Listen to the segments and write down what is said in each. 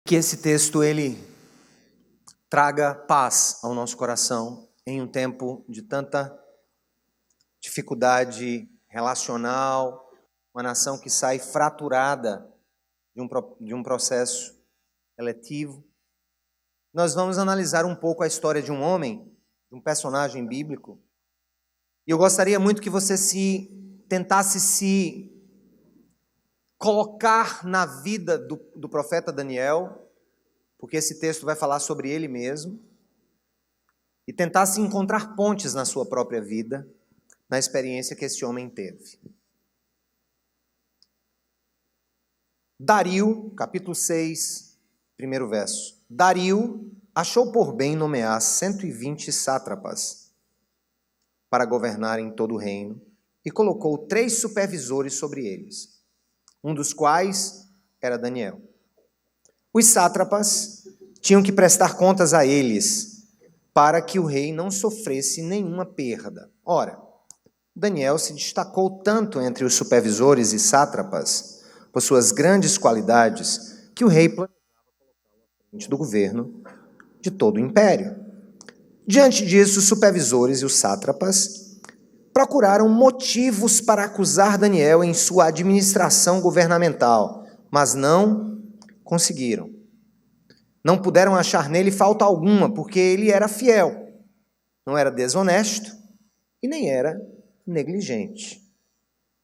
Que esse texto ele traga paz ao nosso coração em um tempo de tanta dificuldade relacional, uma nação que sai fraturada de um processo eletivo. Nós vamos analisar um pouco a história de um homem, de um personagem bíblico, e eu gostaria muito que você tentasse se colocar na vida do profeta Daniel, porque esse texto vai falar sobre ele mesmo, e tentasse encontrar pontes na sua própria vida, na experiência que esse homem teve. Dario, capítulo 6, primeiro verso. Dario achou por bem nomear 120 sátrapas para governar em todo o reino e colocou 3 supervisores sobre eles, um dos quais era Daniel. Os sátrapas tinham que prestar contas a eles para que o rei não sofresse nenhuma perda. Ora, Daniel se destacou tanto entre os supervisores e sátrapas por suas grandes qualidades que o rei planejava colocá-lo à frente do governo de todo o império. Diante disso, os supervisores e os sátrapas procuraram motivos para acusar Daniel em sua administração governamental, mas não conseguiram. Não puderam achar nele falta alguma, porque ele era fiel, não era desonesto e nem era negligente.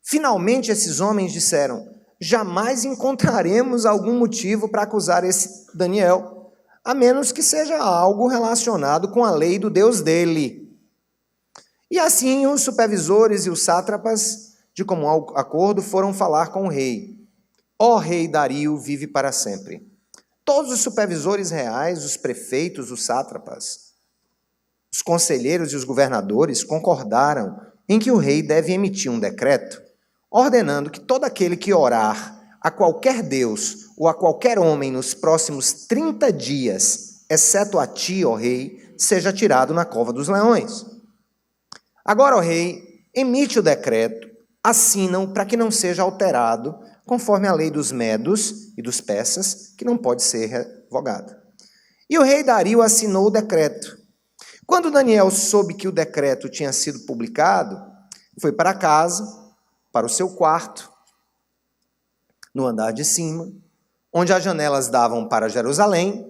Finalmente, esses homens disseram: jamais encontraremos algum motivo para acusar esse Daniel, a menos que seja algo relacionado com a lei do Deus dele. E assim os supervisores e os sátrapas, de comum acordo, foram falar com o rei. Ó rei Dario, vive para sempre. Todos os supervisores reais, os prefeitos, os sátrapas, os conselheiros e os governadores concordaram em que o rei deve emitir um decreto ordenando que todo aquele que orar a qualquer deus ou a qualquer homem nos próximos 30 dias, exceto a ti, ó rei, seja tirado na cova dos leões. Agora, ó rei, emite o decreto, assinam para que não seja alterado, conforme a lei dos medos e dos persas, que não pode ser revogada. E o rei Dario assinou o decreto. Quando Daniel soube que o decreto tinha sido publicado, foi para casa, para o seu quarto, no andar de cima, onde as janelas davam para Jerusalém,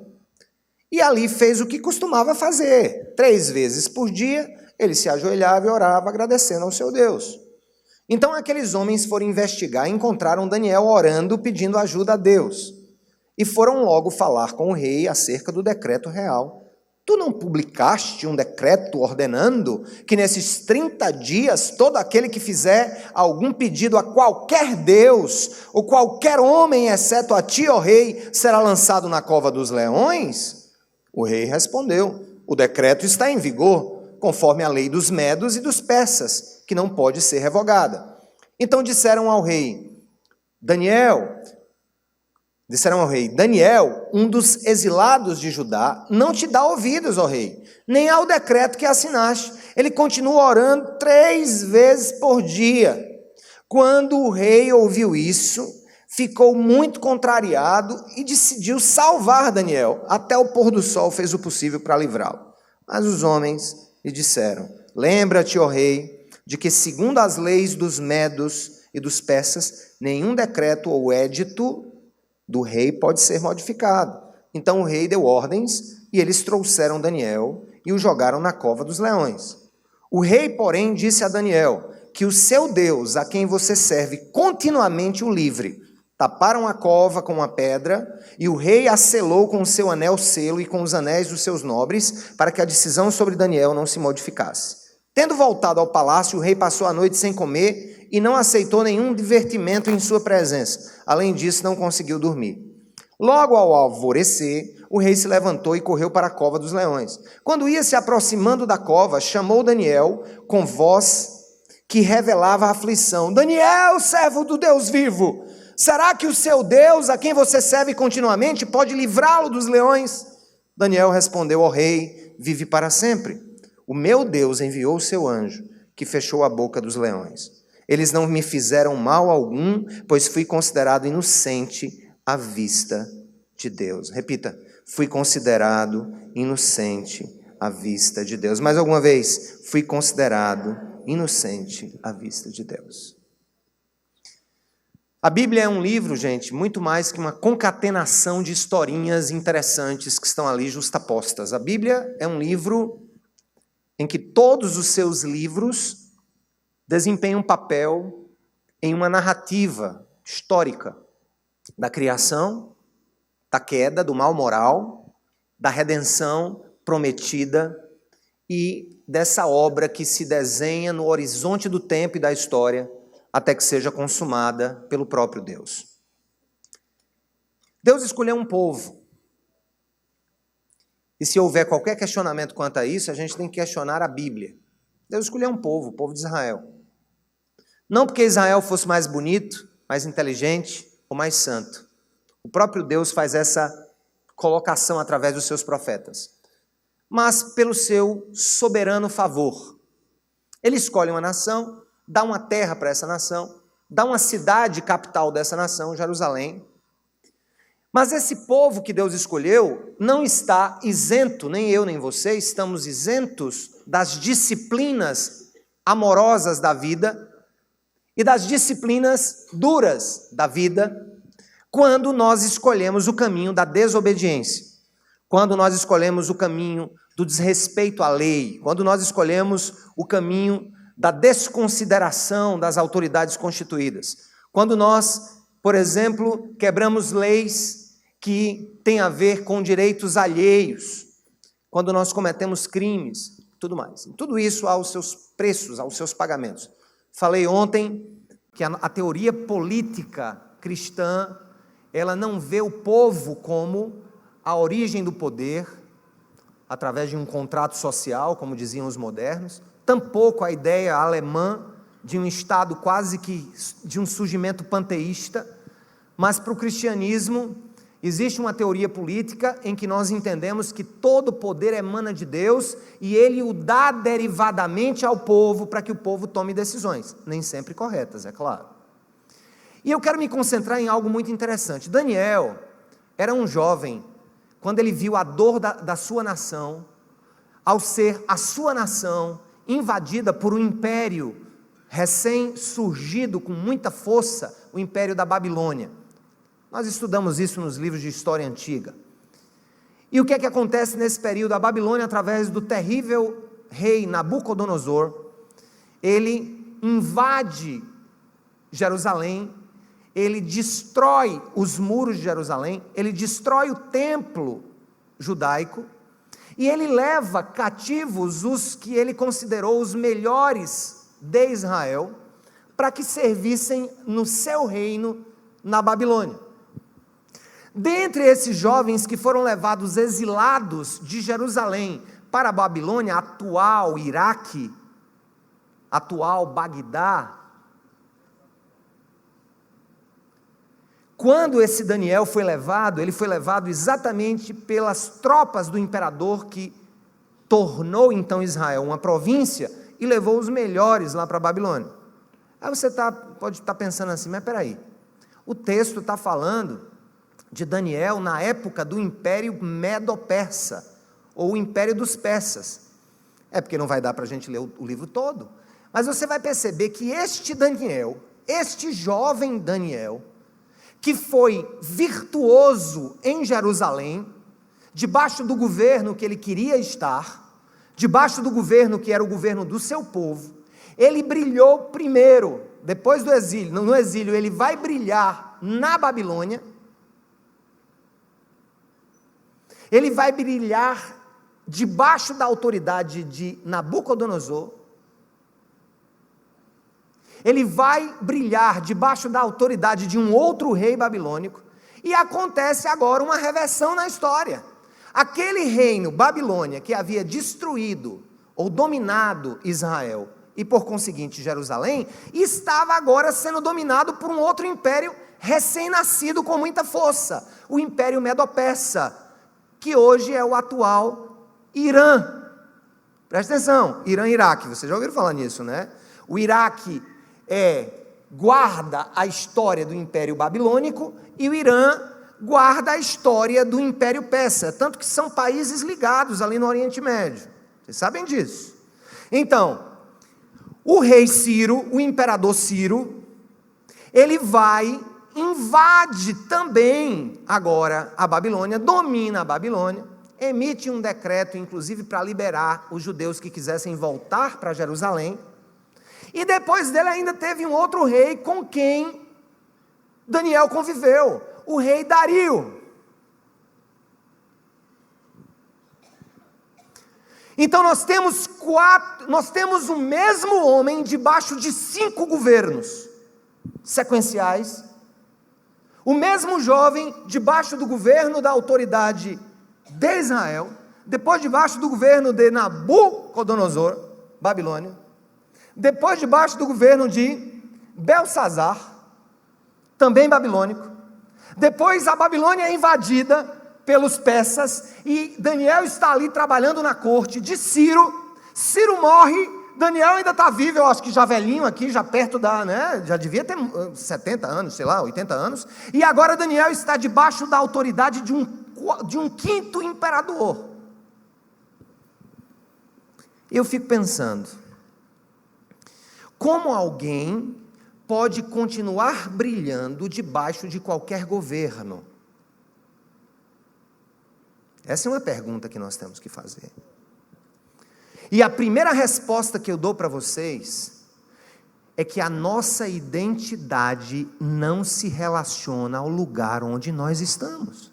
e ali fez o que costumava fazer. 3 vezes por dia, ele se ajoelhava e orava, agradecendo ao seu Deus. Então aqueles homens foram investigar e encontraram Daniel orando, pedindo ajuda a Deus. E foram logo falar com o rei acerca do decreto real. Tu não publicaste um decreto ordenando que nesses 30 dias todo aquele que fizer algum pedido a qualquer deus ou qualquer homem, exceto a ti, ó rei, será lançado na cova dos leões? O rei respondeu: o decreto está em vigor, conforme a lei dos medos e dos persas, que não pode ser revogada. Então disseram ao rei, Daniel, um dos exilados de Judá, não te dá ouvidos, ó rei, nem ao decreto que assinaste. Ele continua orando 3 vezes por dia. Quando o rei ouviu isso, ficou muito contrariado e decidiu salvar Daniel. Até o pôr do sol fez o possível para livrá-lo. Mas os homens lhe disseram, lembra-te, ó rei, de que segundo as leis dos medos e dos persas, nenhum decreto ou édito do rei pode ser modificado. Então o rei deu ordens e eles trouxeram Daniel e o jogaram na cova dos leões. O rei, porém, disse a Daniel que o seu Deus, a quem você serve, continuamente o livre. Taparam a cova com uma pedra e o rei a selou com o seu anel selo e com os anéis dos seus nobres para que a decisão sobre Daniel não se modificasse. Tendo voltado ao palácio, o rei passou a noite sem comer e não aceitou nenhum divertimento em sua presença. Além disso, não conseguiu dormir. Logo ao alvorecer, o rei se levantou e correu para a cova dos leões. Quando ia se aproximando da cova, chamou Daniel com voz que revelava a aflição. Daniel, servo do Deus vivo, será que o seu Deus, a quem você serve continuamente, pode livrá-lo dos leões? Daniel respondeu ao rei, vive para sempre. O meu Deus enviou o seu anjo, que fechou a boca dos leões. Eles não me fizeram mal algum, pois fui considerado inocente à vista de Deus. Repita, fui considerado inocente à vista de Deus. Mais alguma vez, fui considerado inocente à vista de Deus. A Bíblia é um livro, gente, muito mais que uma concatenação de historinhas interessantes que estão ali justapostas. A Bíblia é um livro em que todos os seus livros desempenham um papel em uma narrativa histórica da criação, da queda, do mal moral, da redenção prometida e dessa obra que se desenha no horizonte do tempo e da história até que seja consumada pelo próprio Deus. Deus escolheu um povo. E se houver qualquer questionamento quanto a isso, a gente tem que questionar a Bíblia. Deus escolheu um povo, o povo de Israel. Não porque Israel fosse mais bonito, mais inteligente ou mais santo. O próprio Deus faz essa colocação através dos seus profetas. Mas pelo seu soberano favor. Ele escolhe uma nação, dá uma terra para essa nação, dá uma cidade capital dessa nação, Jerusalém. Mas esse povo que Deus escolheu não está isento, nem eu nem você estamos isentos das disciplinas amorosas da vida e das disciplinas duras da vida quando nós escolhemos o caminho da desobediência, quando nós escolhemos o caminho do desrespeito à lei, quando nós escolhemos o caminho da desconsideração das autoridades constituídas. Quando nós, por exemplo, quebramos leis que têm a ver com direitos alheios, quando nós cometemos crimes, tudo mais. Tudo isso aos seus preços, aos seus pagamentos. Falei ontem que a teoria política cristã, ela não vê o povo como a origem do poder, através de um contrato social, como diziam os modernos, tampouco a ideia alemã de um Estado quase que de um surgimento panteísta, mas para o cristianismo existe uma teoria política em que nós entendemos que todo poder emana de Deus e Ele o dá derivadamente ao povo para que o povo tome decisões, nem sempre corretas, é claro. E eu quero me concentrar em algo muito interessante. Daniel era um jovem, quando ele viu a dor da sua nação, ao ser a sua nação invadida por um império recém-surgido com muita força, o império da Babilônia. Nós estudamos isso nos livros de história antiga. E o que é que acontece nesse período? A Babilônia, através do terrível rei Nabucodonosor, ele invade Jerusalém, ele destrói os muros de Jerusalém, ele destrói o templo judaico, e ele leva cativos os que ele considerou os melhores de Israel, para que servissem no seu reino na Babilônia. Dentre esses jovens que foram levados exilados de Jerusalém para a Babilônia, atual Iraque, atual Bagdá, quando esse Daniel foi levado, ele foi levado exatamente pelas tropas do imperador que tornou então Israel uma província e levou os melhores lá para a Babilônia. Aí você pode estar pensando assim, mas peraí, o texto está falando de Daniel na época do Império Medo-Persa, ou o Império dos Persas. É porque não vai dar para a gente ler o livro todo, mas você vai perceber que este Daniel, este jovem Daniel, que foi virtuoso em Jerusalém, debaixo do governo que ele queria estar, debaixo do governo que era o governo do seu povo, ele brilhou primeiro, depois do exílio, no exílio ele vai brilhar na Babilônia, ele vai brilhar debaixo da autoridade de Nabucodonosor, ele vai brilhar debaixo da autoridade de um outro rei babilônico, e acontece agora uma reversão na história. Aquele reino, Babilônia, que havia destruído ou dominado Israel, e por conseguinte Jerusalém, estava agora sendo dominado por um outro império recém-nascido com muita força, o Império Medo-Persa, que hoje é o atual Irã. Presta atenção, Irã e Iraque, vocês já ouviram falar nisso, né? O Iraque guarda a história do Império Babilônico, e o Irã guarda a história do Império Persa, tanto que são países ligados ali no Oriente Médio. Vocês sabem disso. Então, o rei Ciro, o imperador Ciro, ele invade também agora a Babilônia, domina a Babilônia, emite um decreto, inclusive, para liberar os judeus que quisessem voltar para Jerusalém. E depois dele ainda teve um outro rei com quem Daniel conviveu, o rei Dario. Então nós temos o mesmo homem debaixo de 5 governos sequenciais, o mesmo jovem debaixo do governo da autoridade de Israel, depois debaixo do governo de Nabucodonosor, Babilônia, depois debaixo do governo de Belsazar, também babilônico, depois a Babilônia é invadida pelos persas, e Daniel está ali trabalhando na corte de Ciro. Ciro morre, Daniel ainda está vivo, eu acho que já velhinho aqui, já perto já devia ter 70 anos, sei lá, 80 anos, e agora Daniel está debaixo da autoridade de um quinto imperador. Eu fico pensando, como alguém pode continuar brilhando debaixo de qualquer governo? Essa é uma pergunta que nós temos que fazer. E a primeira resposta que eu dou para vocês é que a nossa identidade não se relaciona ao lugar onde nós estamos,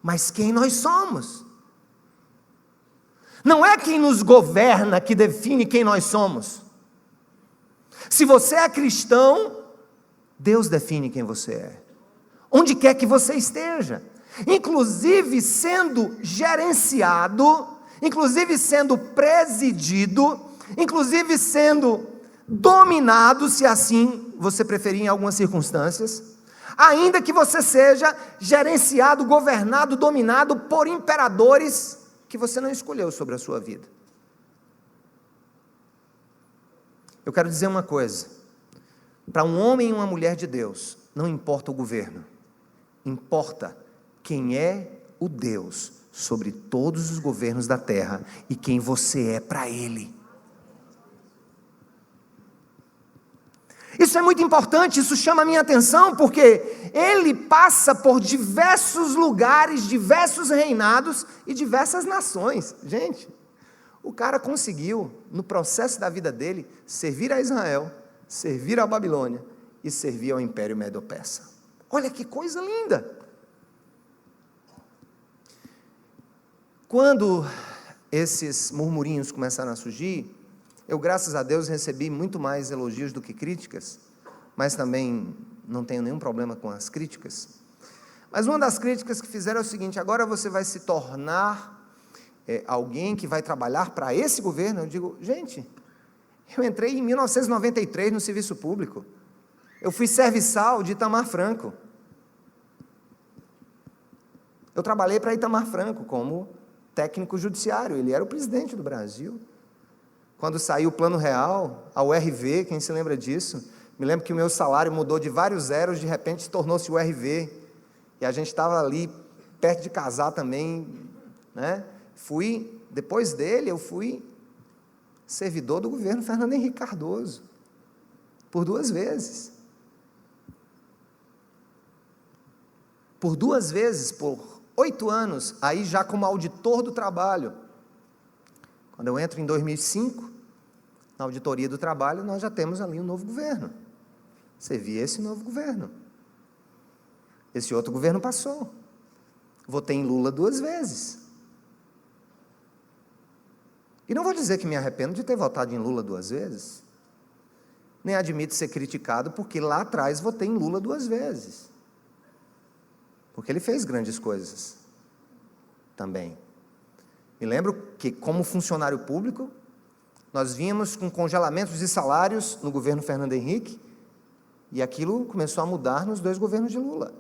mas quem nós somos. Não é quem nos governa que define quem nós somos. Se você é cristão, Deus define quem você é, onde quer que você esteja, inclusive sendo gerenciado, inclusive sendo presidido, inclusive sendo dominado, se assim você preferir em algumas circunstâncias, ainda que você seja gerenciado, governado, dominado por imperadores que você não escolheu sobre a sua vida. Eu quero dizer uma coisa, para um homem e uma mulher de Deus, não importa o governo, importa quem é o Deus sobre todos os governos da terra e quem você é para Ele. Isso é muito importante, isso chama a minha atenção, porque ele passa por diversos lugares, diversos reinados e diversas nações. Gente, o cara conseguiu, no processo da vida dele, servir a Israel, servir a Babilônia e servir ao Império Medo-Persa. Olha que coisa linda! Quando esses murmurinhos começaram a surgir, eu, graças a Deus, recebi muito mais elogios do que críticas, mas também não tenho nenhum problema com as críticas. Mas uma das críticas que fizeram é o seguinte: agora você vai se tornar alguém que vai trabalhar para esse governo. Eu digo, gente, eu entrei em 1993 no serviço público, eu fui serviçal de Itamar Franco, eu trabalhei para Itamar Franco como técnico judiciário, ele era o presidente do Brasil. Quando saiu o Plano Real, a URV, quem se lembra disso? Me lembro que o meu salário mudou de vários zeros, de repente tornou-se o URV, e a gente estava ali perto de casar também, né? Depois dele, eu fui servidor do governo Fernando Henrique Cardoso, por 2 vezes. Por 2 vezes, por 8 anos, aí já como auditor do trabalho. Quando eu entro em 2005, na auditoria do trabalho, nós já temos ali um novo governo. Servi esse novo governo. Esse outro governo passou. Votei em Lula 2 vezes. E não vou dizer que me arrependo de ter votado em Lula 2 vezes. Nem admito ser criticado, porque lá atrás votei em Lula 2 vezes. Porque ele fez grandes coisas também. Me lembro que, como funcionário público, nós vínhamos com congelamentos de salários no governo Fernando Henrique, e aquilo começou a mudar nos 2 governos de Lula.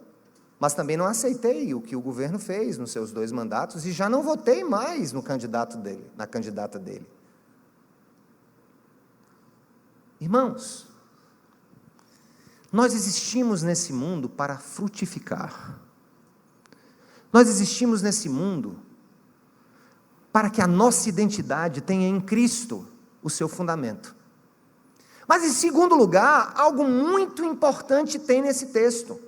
Mas também não aceitei o que o governo fez nos seus 2 mandatos, e já não votei mais no candidato dele, na candidata dele. Irmãos, Nós existimos nesse mundo para frutificar. Nós existimos nesse mundo para que a nossa identidade tenha em Cristo o seu fundamento. Mas em segundo lugar, algo muito importante tem nesse texto.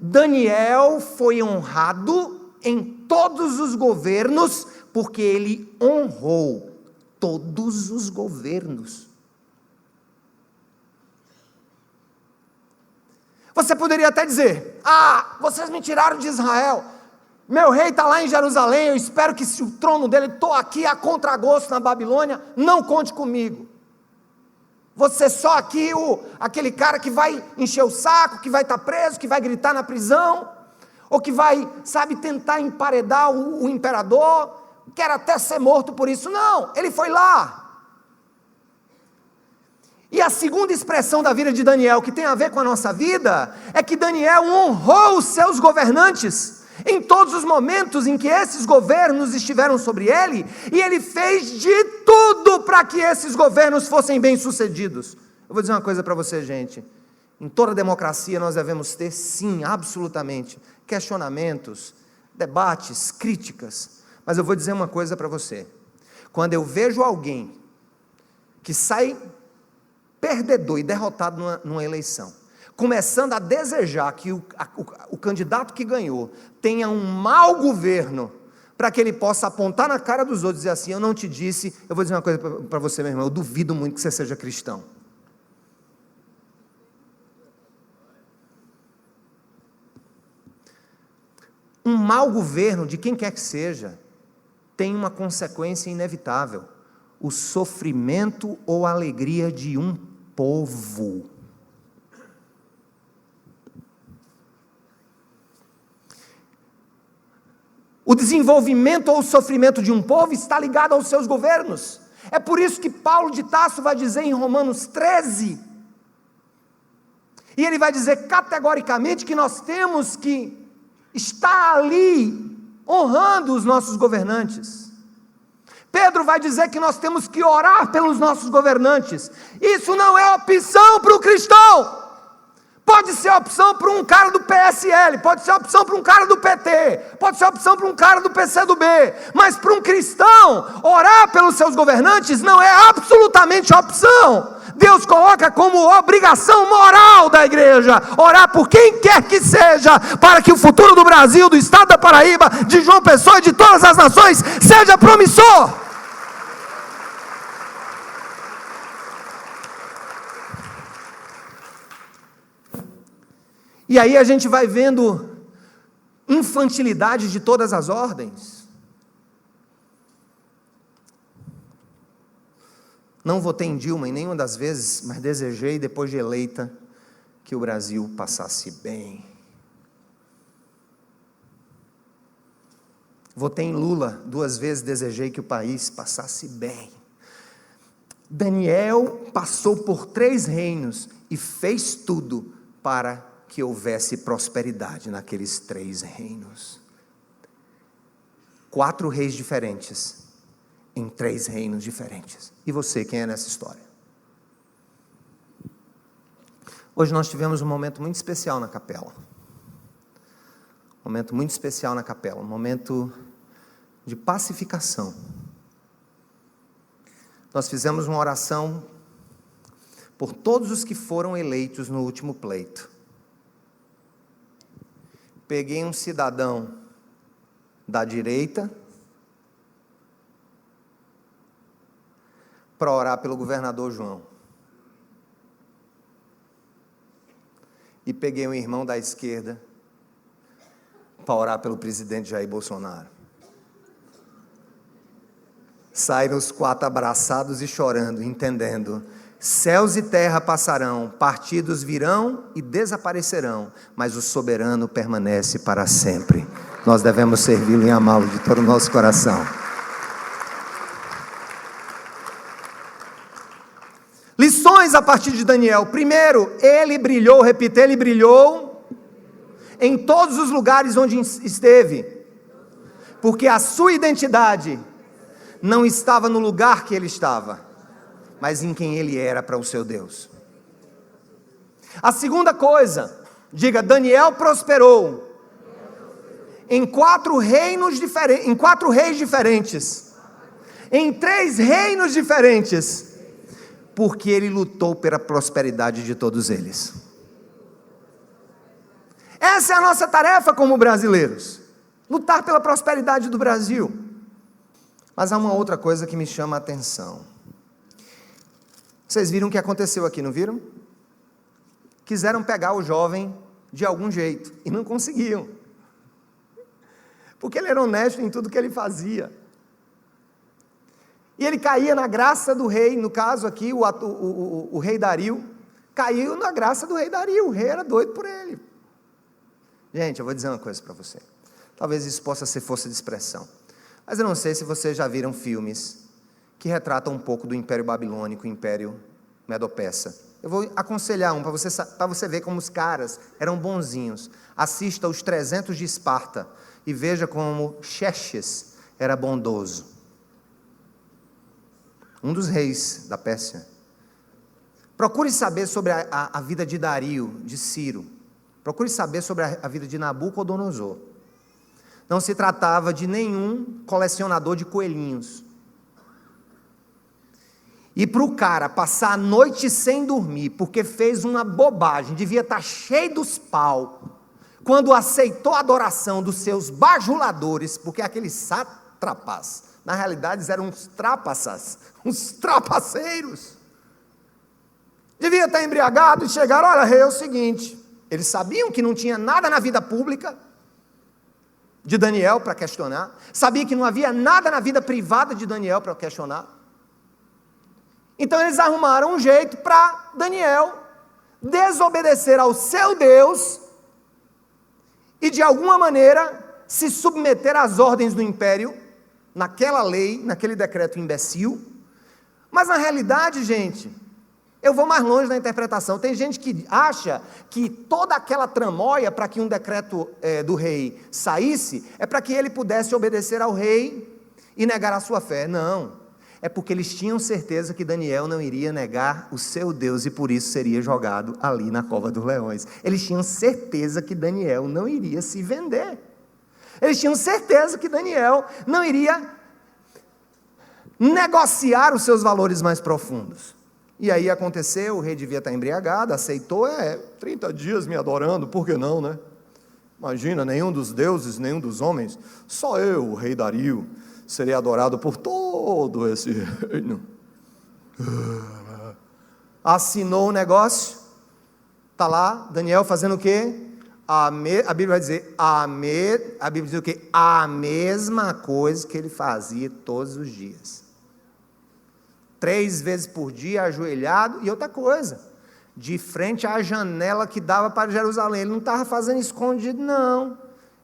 Daniel foi honrado em todos os governos, porque ele honrou todos os governos. Você poderia até dizer: vocês me tiraram de Israel, meu rei está lá em Jerusalém, eu espero que se o trono dele, estou aqui a contragosto na Babilônia, não conte comigo. Você só aqui, aquele cara que vai encher o saco, que vai estar preso, que vai gritar na prisão, ou que vai, tentar emparedar o imperador, quer até ser morto por isso. Não, ele foi lá. E a segunda expressão da vida de Daniel, que tem a ver com a nossa vida, é que Daniel honrou os seus governantes, em todos os momentos em que esses governos estiveram sobre ele, e ele fez de tudo para que esses governos fossem bem-sucedidos. Eu vou dizer uma coisa para você, gente: em toda democracia nós devemos ter, sim, absolutamente, questionamentos, debates, críticas, mas eu vou dizer uma coisa para você: quando eu vejo alguém que sai perdedor e derrotado numa eleição, começando a desejar que o candidato que ganhou tenha um mau governo, para que ele possa apontar na cara dos outros e dizer assim: eu não te disse. Eu vou dizer uma coisa para você, meu irmão: eu duvido muito que você seja cristão. Um mau governo, de quem quer que seja, tem uma consequência inevitável: o sofrimento ou a alegria de um povo. O desenvolvimento ou o sofrimento de um povo está ligado aos seus governos. É por isso que Paulo de Tarso vai dizer em Romanos 13, e ele vai dizer categoricamente que nós temos que estar ali honrando os nossos governantes. Pedro vai dizer que nós temos que orar pelos nossos governantes. Isso não é opção para o cristão. Pode ser opção para um cara do PSL, pode ser opção para um cara do PT, pode ser opção para um cara do PCdoB, mas para um cristão, orar pelos seus governantes não é absolutamente opção. Deus coloca como obrigação moral da igreja, orar por quem quer que seja, para que o futuro do Brasil, do estado da Paraíba, de João Pessoa e de todas as nações, seja promissor. E aí a gente vai vendo infantilidade de todas as ordens. Não votei em Dilma em nenhuma das vezes, mas desejei, depois de eleita, que o Brasil passasse bem. Votei em Lula 2 vezes, desejei que o país passasse bem. Daniel passou por 3 reinos e fez tudo para que houvesse prosperidade naqueles 3 reinos. 4 reis diferentes, em 3 reinos diferentes. E você, quem é nessa história? Hoje nós tivemos um momento muito especial na capela. Um momento muito especial na capela, um momento de pacificação. Nós fizemos uma oração por todos os que foram eleitos no último pleito. Peguei um cidadão da direita para orar pelo governador João. E peguei um irmão da esquerda para orar pelo presidente Jair Bolsonaro. Saíram os 4 abraçados e chorando, entendendo: céus e terra passarão, partidos virão e desaparecerão, mas o soberano permanece para sempre. Nós devemos servi-lo e amá-lo de todo o nosso coração. Lições a partir de Daniel. Primeiro, ele brilhou, repita, ele brilhou em todos os lugares onde esteve, porque a sua identidade não estava no lugar que ele estava, mas em quem ele era para o seu Deus. A segunda coisa, diga, Daniel prosperou em 4 reinos diferentes, em 4 reis diferentes, em 3 reinos diferentes, porque ele lutou pela prosperidade de todos eles. Essa é a nossa tarefa como brasileiros, lutar pela prosperidade do Brasil. Mas há uma outra coisa que me chama a atenção. Vocês viram o que aconteceu aqui, não viram? Quiseram pegar o jovem de algum jeito e não conseguiam, porque ele era honesto em tudo que ele fazia. E ele caía na graça do rei, no caso aqui, o rei Dario, caiu na graça do rei Dario, o rei era doido por ele. Gente, eu vou dizer uma coisa para você, talvez isso possa ser força de expressão, mas eu não sei se vocês já viram filmes que retratam um pouco do Império Babilônico, o Império Medo-Persa. Eu vou aconselhar um, para você ver como os caras eram bonzinhos. Assista Os 300 de Esparta, e veja como Xerxes era bondoso. Um dos reis da Pérsia. Procure saber sobre a vida de Dario, de Ciro. Procure saber sobre a vida de Nabucodonosor. Não se tratava de nenhum colecionador de coelhinhos. E para o cara passar a noite sem dormir, porque fez uma bobagem, devia estar cheio dos pau, quando aceitou a adoração dos seus bajuladores, porque aqueles sátrapas, na realidade eram uns trapaças, uns trapaceiros, devia estar embriagado e chegaram, olha rei, é o seguinte, eles sabiam que não tinha nada na vida pública de Daniel para questionar, sabia que não havia nada na vida privada de Daniel para questionar, então eles arrumaram um jeito para Daniel desobedecer ao seu Deus e de alguma maneira se submeter às ordens do império, naquela lei, naquele decreto imbecil. Mas na realidade, gente, eu vou mais longe na interpretação, tem gente que acha que toda aquela tramóia para que um decreto do rei saísse, é para que ele pudesse obedecer ao rei e negar a sua fé. Não. É porque eles tinham certeza que Daniel não iria negar o seu Deus e por isso seria jogado ali na cova dos leões. Eles tinham certeza que Daniel não iria se vender. Eles tinham certeza que Daniel não iria negociar os seus valores mais profundos. E aí aconteceu, o rei devia estar embriagado, aceitou, 30 dias me adorando, por que não, né? Imagina, nenhum dos deuses, nenhum dos homens, só eu, o rei Dario, serei adorado por todo esse reino. Assinou o negócio, está lá, Daniel fazendo o quê? A Bíblia vai dizer, a Bíblia diz o quê? A mesma coisa que ele fazia todos os dias. 3 vezes por dia, ajoelhado, e outra coisa, de frente à janela que dava para Jerusalém, ele não estava fazendo escondido não,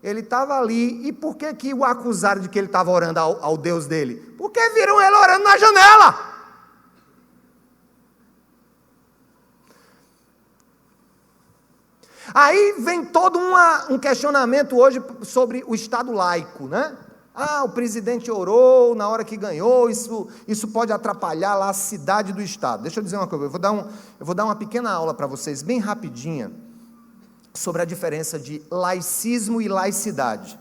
ele estava ali. E por que o acusaram de que ele estava orando ao Deus dele? Porque viram ele orando na janela. Aí vem todo um questionamento hoje sobre o Estado laico, né? O presidente orou na hora que ganhou, isso pode atrapalhar lá a cidade do Estado. Deixa eu dizer uma coisa, eu vou dar uma pequena aula para vocês, bem rapidinha, sobre a diferença de laicismo e laicidade.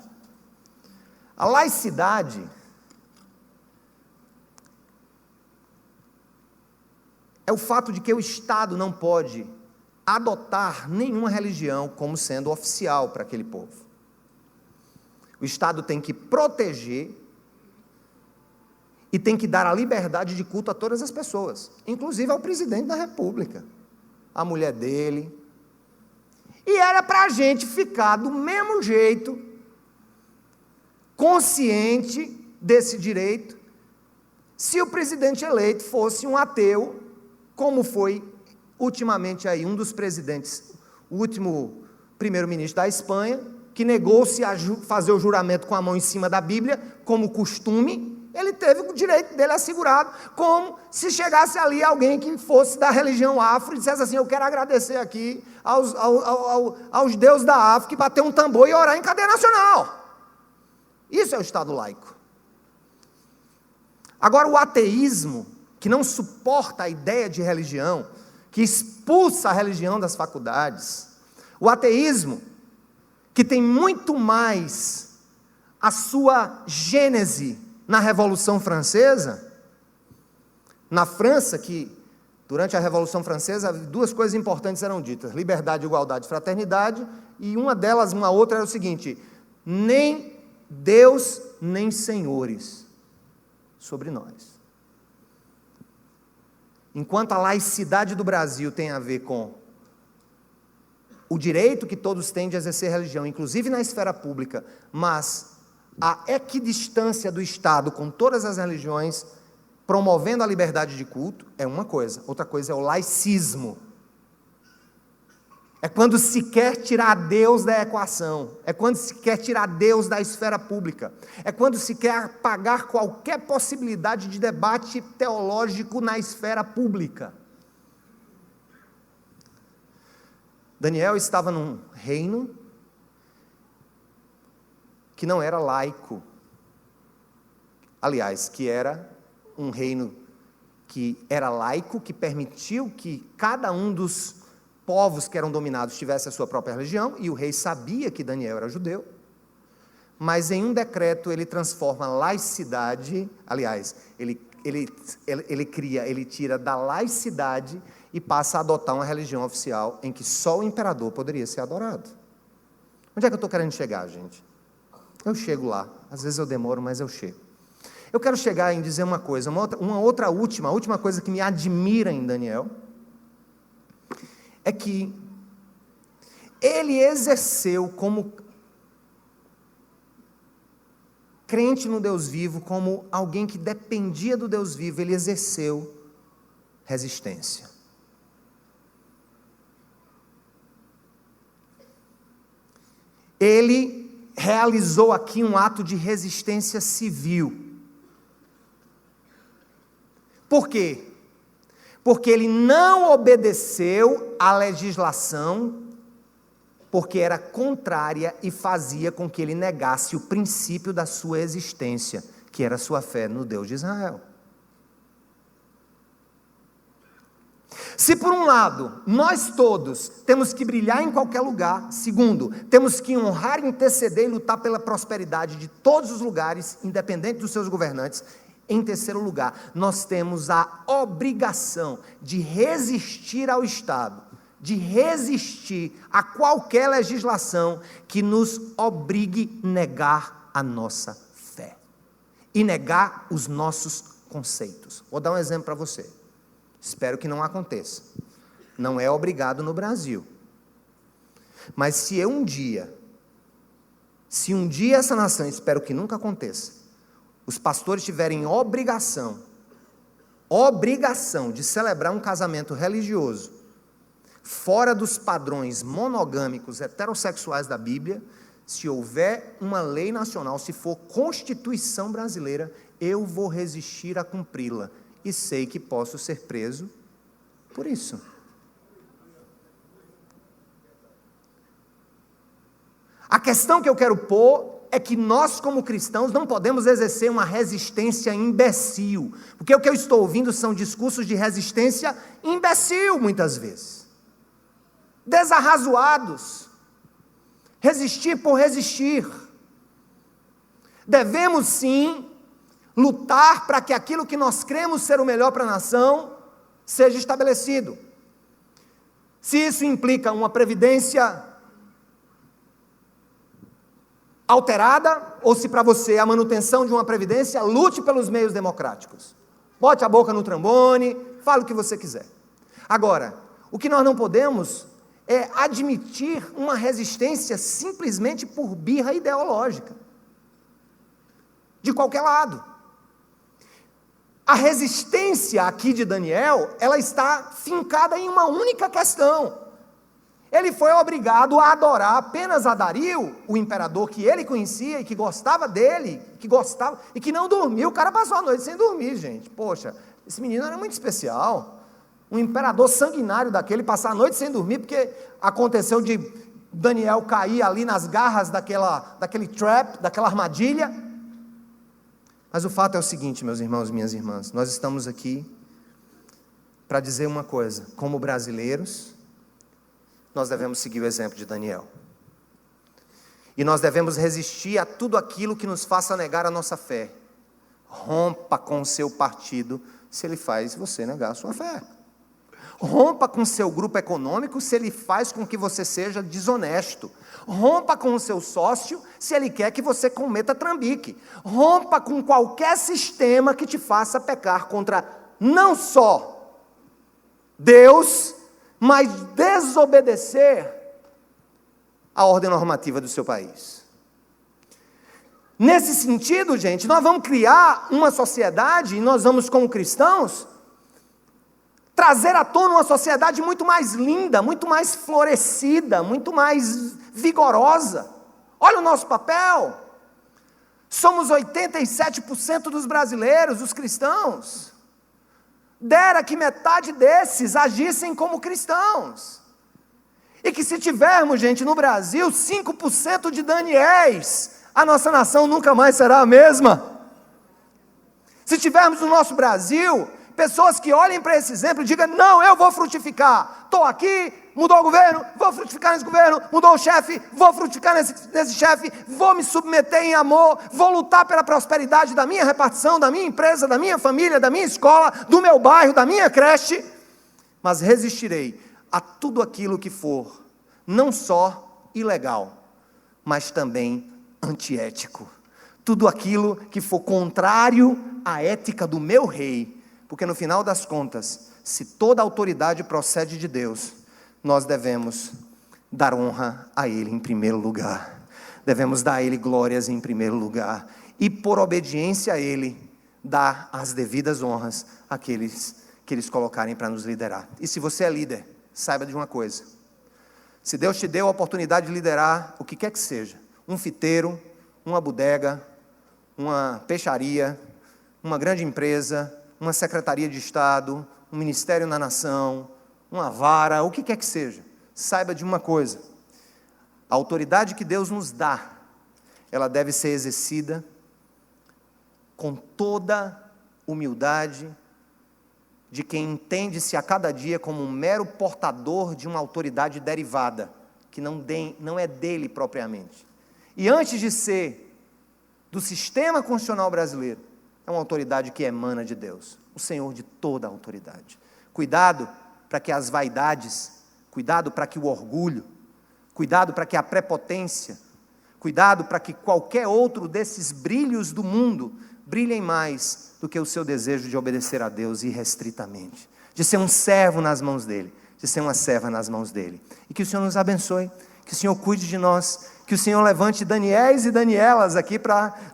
A laicidade é o fato de que o Estado não pode adotar nenhuma religião como sendo oficial para aquele povo. O Estado tem que proteger e tem que dar a liberdade de culto a todas as pessoas, inclusive ao presidente da República, a mulher dele. E era para a gente ficar do mesmo jeito, consciente desse direito, se o presidente eleito fosse um ateu, como foi ultimamente aí um dos presidentes, o último primeiro-ministro da Espanha, que negou-se a fazer o juramento com a mão em cima da Bíblia, como costume. Ele teve o direito dele assegurado, como se chegasse ali alguém que fosse da religião afro e dissesse assim, eu quero agradecer aqui aos deuses da África, e bater um tambor e orar em cadeia nacional. Isso é o Estado laico. Agora o ateísmo, que não suporta a ideia de religião, que expulsa a religião das faculdades, o ateísmo, que tem muito mais a sua gênese na Revolução Francesa. Na França, que durante a Revolução Francesa, duas coisas importantes eram ditas: liberdade, igualdade, fraternidade, e uma outra era o seguinte: nem Deus, nem senhores sobre nós. Enquanto a laicidade do Brasil tem a ver com o direito que todos têm de exercer religião, inclusive na esfera pública, mas a equidistância do Estado com todas as religiões, promovendo a liberdade de culto, é uma coisa. Outra coisa é o laicismo. É quando se quer tirar Deus da equação, é quando se quer tirar Deus da esfera pública, é quando se quer apagar qualquer possibilidade de debate teológico na esfera pública. Daniel estava num reino que não era laico, aliás, que era um reino que era laico, que permitiu que cada um dos povos que eram dominados tivesse a sua própria religião, e o rei sabia que Daniel era judeu, mas em um decreto ele transforma a laicidade, aliás, ele tira da laicidade e passa a adotar uma religião oficial em que só o imperador poderia ser adorado. Onde é que eu estou querendo chegar, gente? Eu chego lá, às vezes eu demoro, mas eu chego. Eu quero chegar em dizer uma coisa, a última coisa que me admira em Daniel, é que ele exerceu como crente no Deus vivo, como alguém que dependia do Deus vivo, ele exerceu resistência. Ele realizou aqui um ato de resistência civil. Por quê? Porque ele não obedeceu à legislação, porque era contrária e fazia com que ele negasse o princípio da sua existência, que era a sua fé no Deus de Israel. Se por um lado, nós todos temos que brilhar em qualquer lugar, segundo, temos que honrar, interceder e lutar pela prosperidade de todos os lugares, independente dos seus governantes, em terceiro lugar, nós temos a obrigação de resistir ao Estado, de resistir a qualquer legislação que nos obrigue a negar a nossa fé e negar os nossos conceitos. Vou dar um exemplo para você. Espero que não aconteça. Não é obrigado no Brasil. Mas se um dia essa nação, espero que nunca aconteça, os pastores tiverem obrigação de celebrar um casamento religioso fora dos padrões monogâmicos heterossexuais da Bíblia, se houver uma lei nacional, se for Constituição brasileira, eu vou resistir a cumpri-la e sei que posso ser preso por isso. A questão que eu quero pôr é que nós, como cristãos, não podemos exercer uma resistência imbecil, porque o que eu estou ouvindo são discursos de resistência imbecil, muitas vezes, desarrazoados, resistir por resistir. Devemos sim lutar para que aquilo que nós cremos ser o melhor para a nação seja estabelecido. Se isso implica uma previdência alterada, ou se para você a manutenção de uma previdência, lute pelos meios democráticos. Bote a boca no trombone, fale o que você quiser. Agora, o que nós não podemos é admitir uma resistência simplesmente por birra ideológica, de qualquer lado. A resistência aqui de Daniel, ela está fincada em uma única questão. Ele foi obrigado a adorar apenas a Dario, o imperador que ele conhecia e que gostava dele, e que não dormiu. O cara passou a noite sem dormir, gente. Poxa, esse menino era muito especial. Um imperador sanguinário daquele passar a noite sem dormir, porque aconteceu de Daniel cair ali nas garras daquele trap, daquela armadilha. Mas o fato é o seguinte, meus irmãos e minhas irmãs, nós estamos aqui para dizer uma coisa: como brasileiros, nós devemos seguir o exemplo de Daniel. E nós devemos resistir a tudo aquilo que nos faça negar a nossa fé. Rompa com o seu partido se ele faz você negar a sua fé. Rompa com o seu grupo econômico se ele faz com que você seja desonesto. Rompa com o seu sócio se ele quer que você cometa trambique. Rompa com qualquer sistema que te faça pecar contra não só Deus, mas desobedecer a ordem normativa do seu país. Nesse sentido, gente, nós vamos criar uma sociedade, e nós vamos, como cristãos, trazer à tona uma sociedade muito mais linda, muito mais florescida, muito mais vigorosa. Olha o nosso papel. Somos 87% dos brasileiros, dos cristãos. Dera que metade desses agissem como cristãos. E que se tivermos, gente, no Brasil, 5% de Daniéis, a nossa nação nunca mais será a mesma. Se tivermos no nosso Brasil pessoas que olhem para esse exemplo e digam: não, eu vou frutificar, estou aqui, mudou o governo, vou frutificar nesse governo, mudou o chefe, vou frutificar nesse chefe, vou me submeter em amor, vou lutar pela prosperidade da minha repartição, da minha empresa, da minha família, da minha escola, do meu bairro, da minha creche, mas resistirei a tudo aquilo que for, não só ilegal, mas também antiético, tudo aquilo que for contrário à ética do meu rei. Porque no final das contas, se toda autoridade procede de Deus, nós devemos dar honra a Ele em primeiro lugar. Devemos dar a Ele glórias em primeiro lugar. E por obediência a Ele, dar as devidas honras àqueles que eles colocarem para nos liderar. E se você é líder, saiba de uma coisa: se Deus te deu a oportunidade de liderar o que quer que seja, um fiteiro, uma bodega, uma peixaria, uma grande empresa, uma secretaria de Estado, um ministério na nação, uma vara, o que quer que seja, saiba de uma coisa: a autoridade que Deus nos dá, ela deve ser exercida com toda humildade de quem entende-se a cada dia como um mero portador de uma autoridade derivada, que não é dele propriamente. E antes de ser do sistema constitucional brasileiro, é uma autoridade que emana de Deus, o Senhor de toda a autoridade. Cuidado para que as vaidades, cuidado para que o orgulho, cuidado para que a prepotência, cuidado para que qualquer outro desses brilhos do mundo brilhem mais do que o seu desejo de obedecer a Deus irrestritamente, de ser um servo nas mãos dEle, de ser uma serva nas mãos dEle. E que o Senhor nos abençoe, que o Senhor cuide de nós, que o Senhor levante Daniéis e Danielas aqui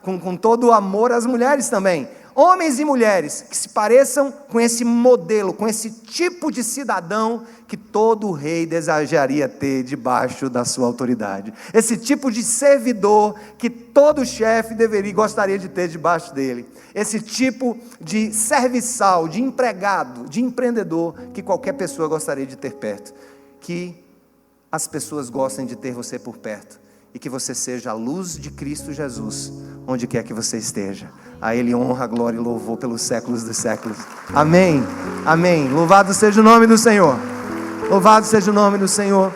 com todo o amor às mulheres também. Homens e mulheres que se pareçam com esse modelo, com esse tipo de cidadão que todo rei desejaria ter debaixo da sua autoridade. Esse tipo de servidor que todo chefe gostaria de ter debaixo dele. Esse tipo de serviçal, de empregado, de empreendedor que qualquer pessoa gostaria de ter perto. Que as pessoas gostem de ter você por perto. E que você seja a luz de Cristo Jesus, onde quer que você esteja. A Ele honra, glória e louvor pelos séculos dos séculos. Amém, amém. Louvado seja o nome do Senhor. Louvado seja o nome do Senhor.